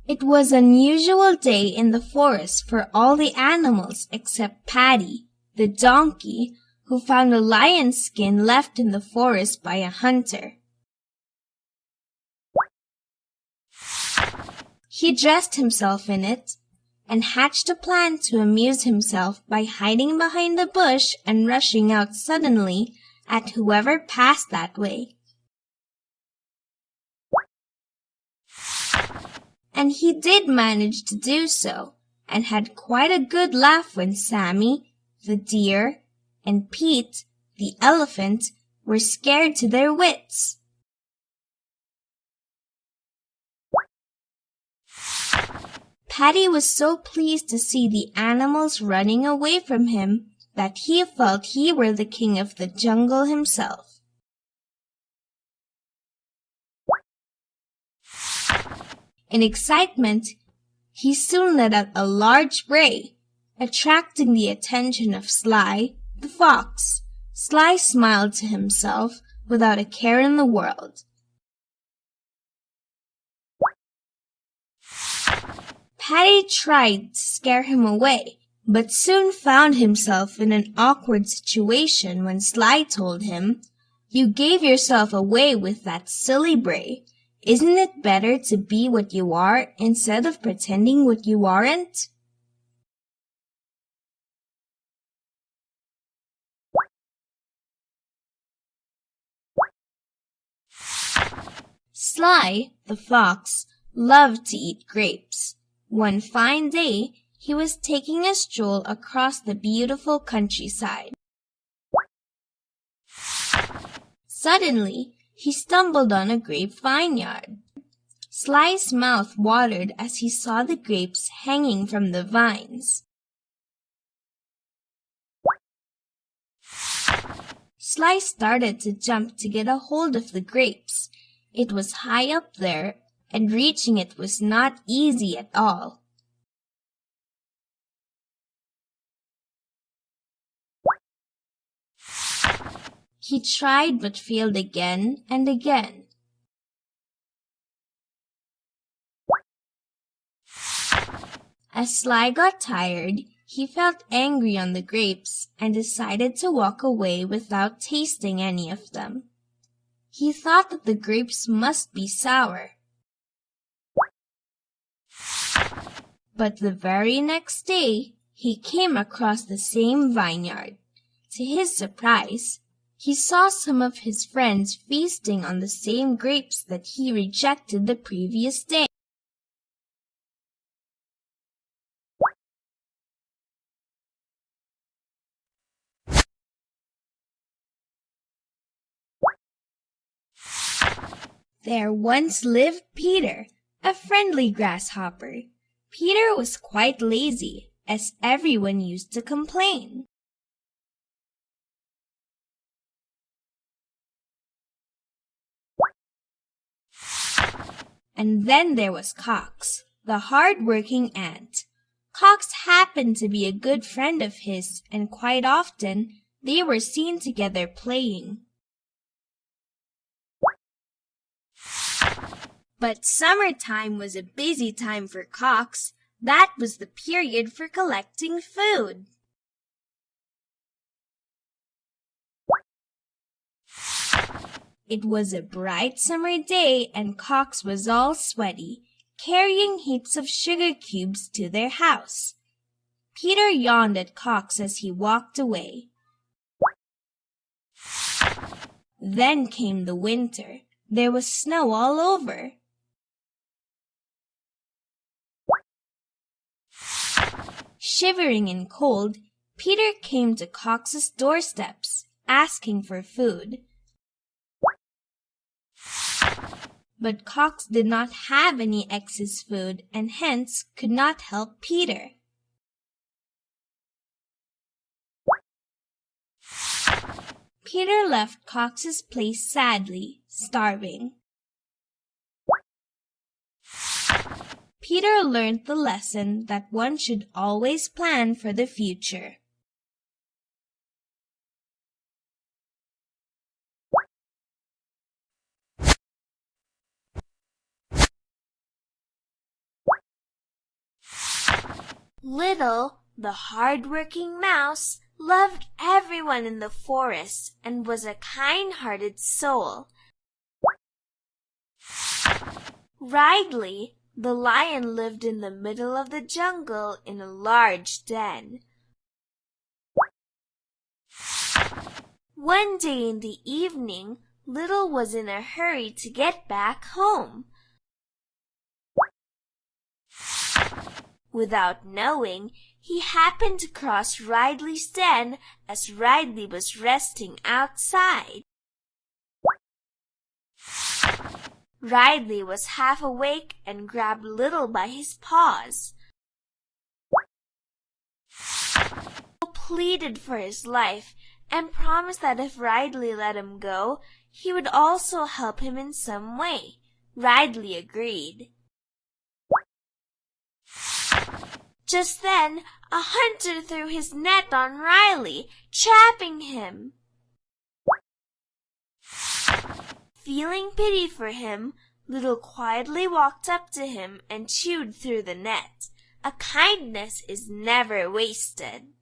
It was an unusual day in the forest for all the animals except Paddy, the donkey, who found a lion's skin left in the forest by a hunter. He dressed himself in it and hatched a plan to amuse himself by hiding behind a bush and rushing out suddenly at whoever passed that way. And he did manage to do so, and had quite a good laugh when Sammy, the deer, and Pete, the elephant, were scared to their wits. Paddy was so pleased to see the animals running away from him that he felt he were the king of the jungle himself. In excitement, he soon let out a large bray, attracting the attention of Sly, the fox. Sly smiled to himself without a care in the world. Paddy tried to scare him away, but soon found himself in an awkward situation when Sly told him, "You gave yourself away with that silly bray. Isn't it better to be what you are instead of pretending what you aren't?" Sly, the fox, loved to eat grapes. One fine day, he was taking a stroll across the beautiful countryside. Suddenly, he stumbled on a grape vineyard. Sly's mouth watered as he saw the grapes hanging from the vines. Sly started to jump to get a hold of the grapes. It was high up there, and reaching it was not easy at all. He tried but failed again and again. As Sly got tired, he felt angry on the grapes and decided to walk away without tasting any of them. He thought that the grapes must be sour. But the very next day, he came across the same vineyard. To his surprise, he saw some of his friends feasting on the same grapes that he rejected the previous day. There once lived Peter, a friendly grasshopper. Peter was quite lazy, as everyone used to complain. And then there was Cox, the hard-working ant. Cox happened to be a good friend of his, and quite often they were seen together playing. But summertime was a busy time for Cox. That was the period for collecting food. It was a bright summer day and Cox was all sweaty, carrying heaps of sugar cubes to their house. Peter yawned at Cox as he walked away. Then came the winter. There was snow all over. Shivering and cold, Peter came to Cox's doorsteps, asking for food. But Cox did not have any excess food and hence could not help Peter. Peter left Cox's place sadly, starving. Peter learned the lesson that one should always plan for the future. Little, the hard-working mouse, loved everyone in the forest and was a kind-hearted soul. Ridley, the lion, lived in the middle of the jungle in a large den. One day in the evening, Little was in a hurry to get back home. Without knowing, he happened to cross Ridley's den as Ridley was resting outside. Ridley was half awake and grabbed Little by his paws. Little pleaded for his life and promised that if Ridley let him go, he would also help him in some way. Ridley agreed. Just then, a hunter threw his net on Riley, trapping him. Feeling pity for him, Little quietly walked up to him and chewed through the net. A kindness is never wasted.